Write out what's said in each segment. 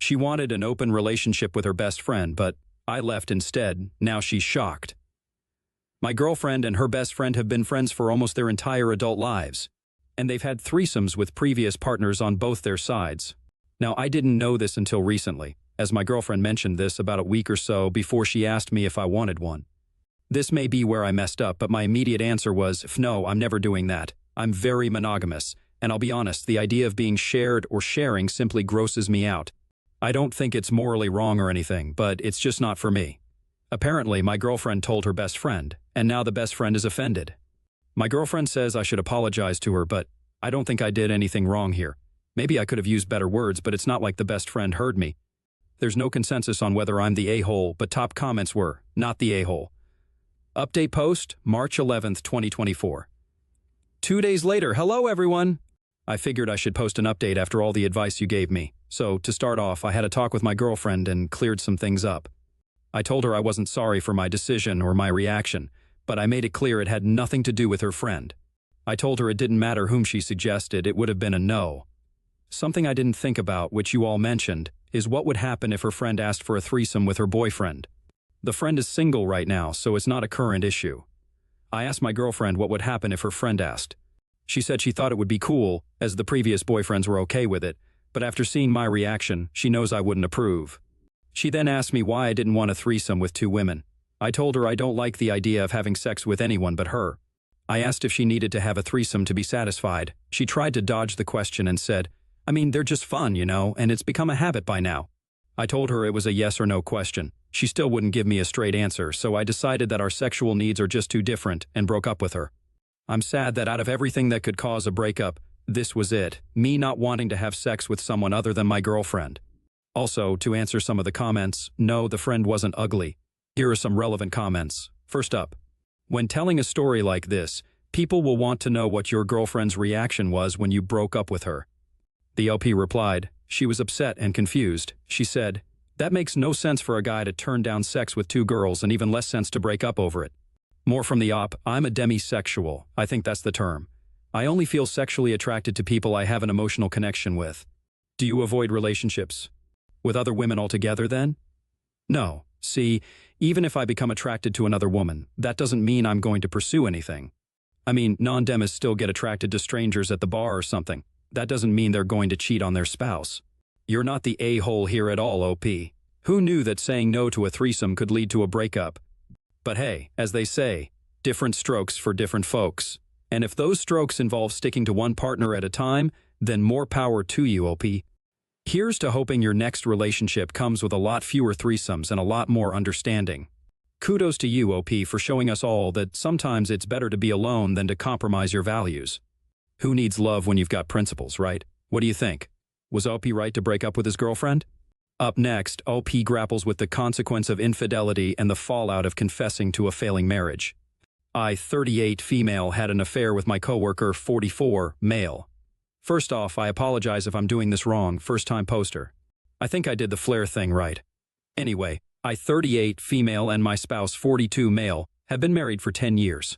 She wanted an open relationship with her best friend, but I left instead. Now she's shocked. My girlfriend and her best friend have been friends for almost their entire adult lives, and they've had threesomes with previous partners on both their sides. Now, I didn't know this until recently, as my girlfriend mentioned this about a week or so before she asked me if I wanted one. This may be where I messed up, but my immediate answer was, no, I'm never doing that. I'm very monogamous, and I'll be honest, the idea of being shared or sharing simply grosses me out. I don't think it's morally wrong or anything, but it's just not for me. Apparently, my girlfriend told her best friend, and now the best friend is offended. My girlfriend says I should apologize to her, but I don't think I did anything wrong here. Maybe I could have used better words, but it's not like the best friend heard me. There's no consensus on whether I'm the a-hole, but top comments were, not the a-hole. Update post, March 11th, 2024. 2 days later, hello everyone! I figured I should post an update after all the advice you gave me. So, to start off, I had a talk with my girlfriend and cleared some things up. I told her I wasn't sorry for my decision or my reaction, but I made it clear it had nothing to do with her friend. I told her it didn't matter whom she suggested, it would have been a no. Something I didn't think about, which you all mentioned, is what would happen if her friend asked for a threesome with her boyfriend. The friend is single right now, so it's not a current issue. I asked my girlfriend what would happen if her friend asked. She said she thought it would be cool, as the previous boyfriends were okay with it, but after seeing my reaction, she knows I wouldn't approve. She then asked me why I didn't want a threesome with 2 women. I told her I don't like the idea of having sex with anyone but her. I asked if she needed to have a threesome to be satisfied. She tried to dodge the question and said, I mean, they're just fun, you know, and it's become a habit by now. I told her it was a yes or no question. She still wouldn't give me a straight answer, so I decided that our sexual needs are just too different and broke up with her. I'm sad that out of everything that could cause a breakup, this was it, me not wanting to have sex with someone other than my girlfriend. Also, to answer some of the comments, no, the friend wasn't ugly. Here are some relevant comments. First up, when telling a story like this, people will want to know what your girlfriend's reaction was when you broke up with her. The LP replied, she was upset and confused. She said, that makes no sense for a guy to turn down sex with 2 girls and even less sense to break up over it. More from the op, I'm a demisexual. I think that's the term. I only feel sexually attracted to people I have an emotional connection with. Do you avoid relationships with other women altogether then? No. See, even if I become attracted to another woman, that doesn't mean I'm going to pursue anything. I mean, non-demis still get attracted to strangers at the bar or something. That doesn't mean they're going to cheat on their spouse. You're not the a-hole here at all, OP. Who knew that saying no to a threesome could lead to a breakup? But hey, as they say, different strokes for different folks. And if those strokes involve sticking to one partner at a time, then more power to you, OP. Here's to hoping your next relationship comes with a lot fewer threesomes and a lot more understanding. Kudos to you, OP, for showing us all that sometimes it's better to be alone than to compromise your values. Who needs love when you've got principles, right? What do you think? Was OP right to break up with his girlfriend? Up next, OP grapples with the consequence of infidelity and the fallout of confessing to a failing marriage. I, 38, female, had an affair with my coworker, 44, male. First off, I apologize if I'm doing this wrong, first-time poster. I think I did the flare thing right. Anyway, I, 38, female, and my spouse, 42, male, have been married for 10 years.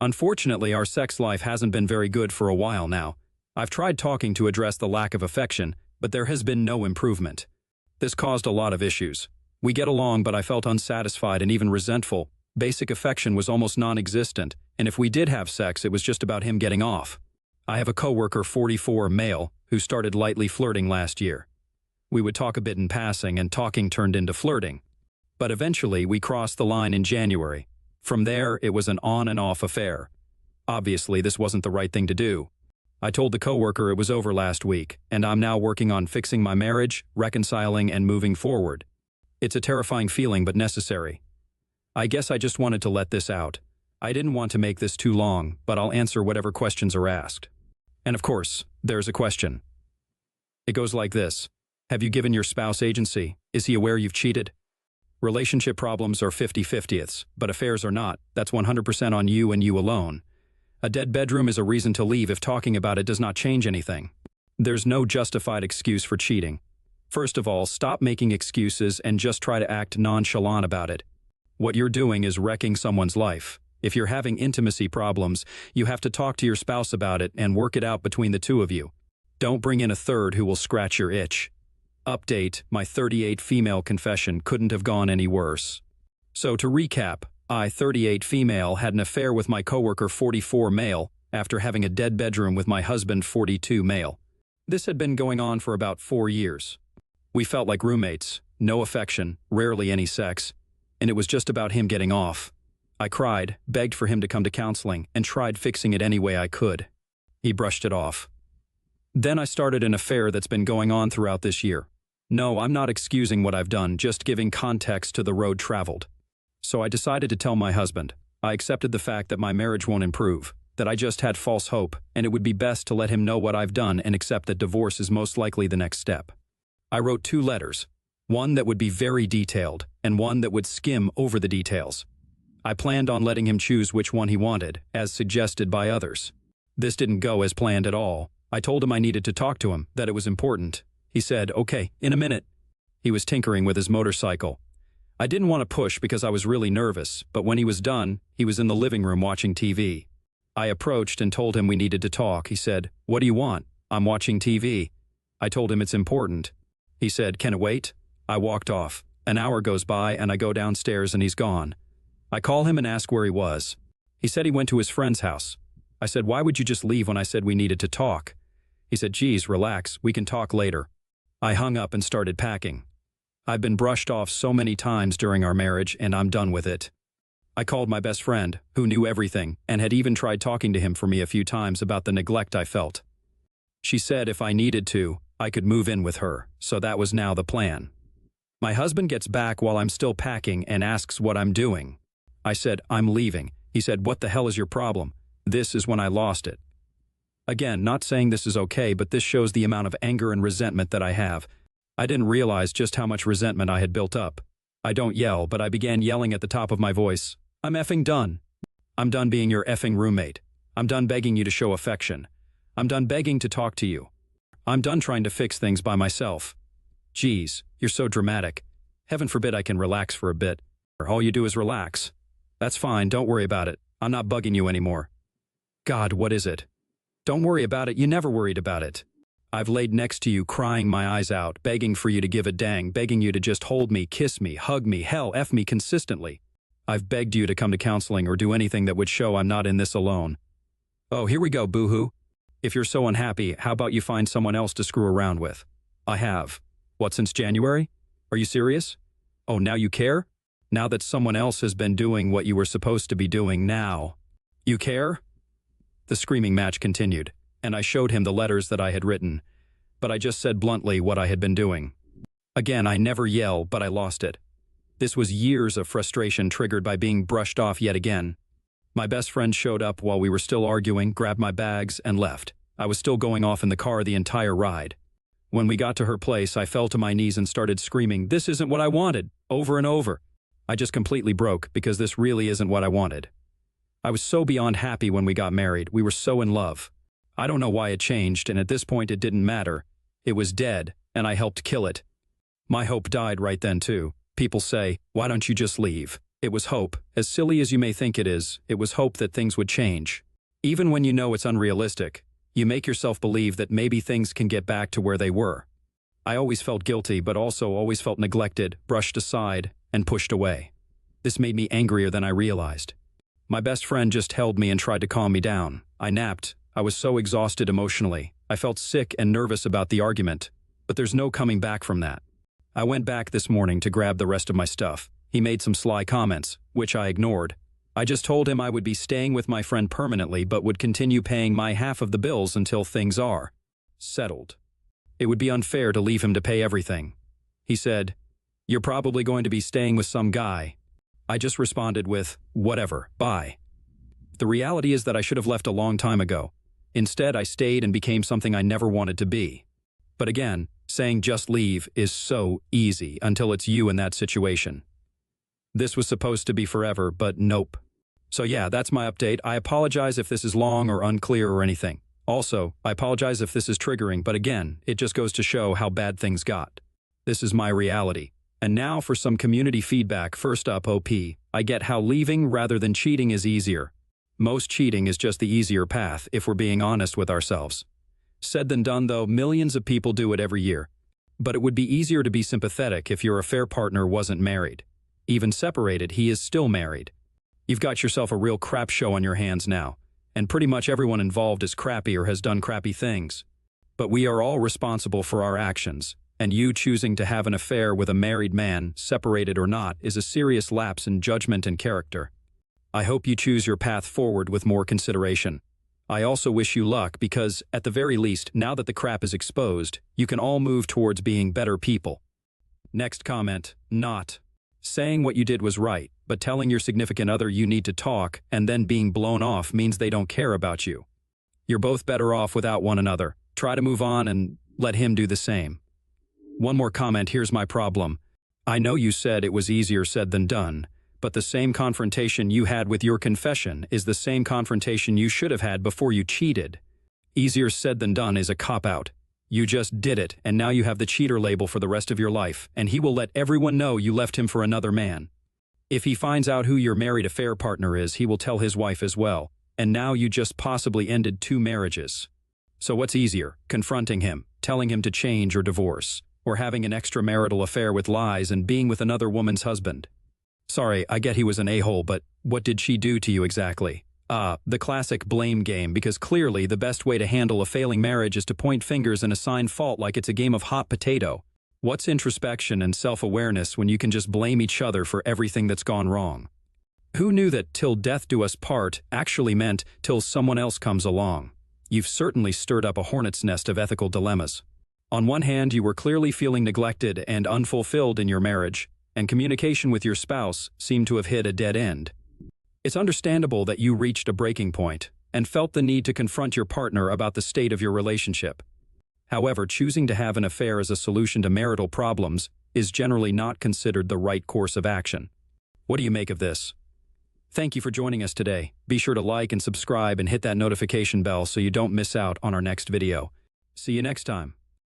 Unfortunately, our sex life hasn't been very good for a while now. I've tried talking to address the lack of affection, but there has been no improvement. This caused a lot of issues. We get along, but I felt unsatisfied and even resentful. Basic affection was almost non-existent, and if we did have sex, it was just about him getting off. I have a coworker, 44, male, who started lightly flirting last year. We would talk a bit in passing, and talking turned into flirting. But eventually, we crossed the line in January. From there, it was an on and off affair. Obviously, this wasn't the right thing to do. I told the coworker it was over last week, and I'm now working on fixing my marriage, reconciling, and moving forward. It's a terrifying feeling, but necessary. I guess I just wanted to let this out. I didn't want to make this too long, but I'll answer whatever questions are asked. And of course, there's a question. It goes like this. Have you given your spouse agency? Is he aware you've cheated? Relationship problems are 50-50ths, but affairs are not. That's 100% on you and you alone. A dead bedroom is a reason to leave if talking about it does not change anything. There's no justified excuse for cheating. First of all, stop making excuses and just try to act nonchalant about it. What you're doing is wrecking someone's life. If you're having intimacy problems, you have to talk to your spouse about it and work it out between the two of you. Don't bring in a third who will scratch your itch. Update, my 38 female confession couldn't have gone any worse. So to recap, I, 38 female, had an affair with my coworker 44 male after having a dead bedroom with my husband 42 male. This had been going on for about 4 years. We felt like roommates, no affection, rarely any sex, and it was just about him getting off. I cried, begged for him to come to counseling, and tried fixing it any way I could. He brushed it off. Then I started an affair that's been going on throughout this year. No, I'm not excusing what I've done, just giving context to the road traveled. So I decided to tell my husband. I accepted the fact that my marriage won't improve, that I just had false hope, and it would be best to let him know what I've done and accept that divorce is most likely the next step. I wrote 2 letters, one that would be very detailed and one that would skim over the details. I planned on letting him choose which one he wanted, as suggested by others. This didn't go as planned at all. I told him I needed to talk to him, that it was important. He said, "Okay, in a minute." He was tinkering with his motorcycle. I didn't want to push because I was really nervous, but when he was done, he was in the living room watching TV. I approached and told him we needed to talk. He said, "What do you want?" "I'm watching TV." I told him it's important. He said, "Can it wait?" I walked off. An hour goes by and I go downstairs and he's gone. I call him and ask where he was. He said he went to his friend's house. I said, "Why would you just leave when I said we needed to talk?" He said, "Geez, relax, we can talk later." I hung up and started packing. I've been brushed off so many times during our marriage and I'm done with it. I called my best friend, who knew everything, and had even tried talking to him for me a few times about the neglect I felt. She said if I needed to, I could move in with her, so that was now the plan. My husband gets back while I'm still packing and asks what I'm doing. I said, "I'm leaving." He said, "What the hell is your problem?" This is when I lost it. Again, not saying this is okay, but this shows the amount of anger and resentment that I have. I didn't realize just how much resentment I had built up. I don't yell, but I began yelling at the top of my voice. "I'm effing done. I'm done being your effing roommate. I'm done begging you to show affection. I'm done begging to talk to you. I'm done trying to fix things by myself. Geez, you're so dramatic. Heaven forbid I can relax for a bit. All you do is relax. That's fine, don't worry about it. I'm not bugging you anymore." God, what is it? Don't worry about it, you never worried about it. I've laid next to you crying my eyes out, begging for you to give a dang, begging you to just hold me, kiss me, hug me, hell, F me consistently. I've begged you to come to counseling or do anything that would show I'm not in this alone. Oh, here we go, boo-hoo. If you're so unhappy, how about you find someone else to screw around with? I have. What, since January? Are you serious? Oh, now you care? Now that someone else has been doing what you were supposed to be doing now. You care? The screaming match continued, and I showed him the letters that I had written, but I just said bluntly what I had been doing. Again, I never yell, but I lost it. This was years of frustration triggered by being brushed off yet again. My best friend showed up while we were still arguing, grabbed my bags, and left. I was still going off in the car the entire ride. When we got to her place, I fell to my knees and started screaming, "This isn't what I wanted," over and over. I just completely broke because this really isn't what I wanted. I was so beyond happy when we got married. We were so in love. I don't know why it changed, and at this point it didn't matter. It was dead, and I helped kill it. My hope died right then too. People say, "Why don't you just leave?" It was hope. As silly as you may think it was hope that things would change. Even when you know it's unrealistic, you make yourself believe that maybe things can get back to where they were. I always felt guilty, but also always felt neglected, brushed aside, and pushed away. This made me angrier than I realized. My best friend just held me and tried to calm me down. I napped. I was so exhausted emotionally. I felt sick and nervous about the argument, but there's no coming back from that. I went back this morning to grab the rest of my stuff. He made some sly comments, which I ignored. I just told him I would be staying with my friend permanently but would continue paying my half of the bills until things are settled. It would be unfair to leave him to pay everything. He said, "You're probably going to be staying with some guy." I just responded with, "Whatever, bye." The reality is that I should have left a long time ago. Instead, I stayed and became something I never wanted to be. But again, saying just leave is so easy until it's you in that situation. This was supposed to be forever, but nope. So yeah, that's my update. I apologize if this is long or unclear or anything. Also, I apologize if this is triggering, but again, it just goes to show how bad things got. This is my reality. And now for some community feedback. First up, OP. I get how leaving rather than cheating is easier. Most cheating is just the easier path, if we're being honest with ourselves. Said than done though, millions of people do it every year. But it would be easier to be sympathetic if your affair partner wasn't married. Even separated, he is still married. You've got yourself a real crap show on your hands now, and pretty much everyone involved is crappy or has done crappy things. But we are all responsible for our actions, and you choosing to have an affair with a married man, separated or not, is a serious lapse in judgment and character. I hope you choose your path forward with more consideration. I also wish you luck because, at the very least, now that the crap is exposed, you can all move towards being better people. Next comment, not. Saying what you did was right, but telling your significant other you need to talk and then being blown off means they don't care about you. You're both better off without one another. Try to move on and let him do the same. One more comment, here's my problem. I know you said it was easier said than done, but the same confrontation you had with your confession is the same confrontation you should have had before you cheated. Easier said than done is a cop-out. You just did it, and now you have the cheater label for the rest of your life, and he will let everyone know you left him for another man. If he finds out who your married affair partner is, he will tell his wife as well, and now you just possibly ended 2 marriages. So what's easier, confronting him, telling him to change or divorce, or having an extramarital affair with lies and being with another woman's husband? Sorry, I get he was an a-hole, but what did she do to you exactly? The classic blame game, because clearly the best way to handle a failing marriage is to point fingers and assign fault like it's a game of hot potato. What's introspection and self-awareness when you can just blame each other for everything that's gone wrong? Who knew that "till death do us part" actually meant till someone else comes along? You've certainly stirred up a hornet's nest of ethical dilemmas. On one hand, you were clearly feeling neglected and unfulfilled in your marriage, and communication with your spouse seemed to have hit a dead end. It's understandable that you reached a breaking point and felt the need to confront your partner about the state of your relationship. However, choosing to have an affair as a solution to marital problems is generally not considered the right course of action. What do you make of this? Thank you for joining us today. Be sure to like and subscribe and hit that notification bell so you don't miss out on our next video. See you next time.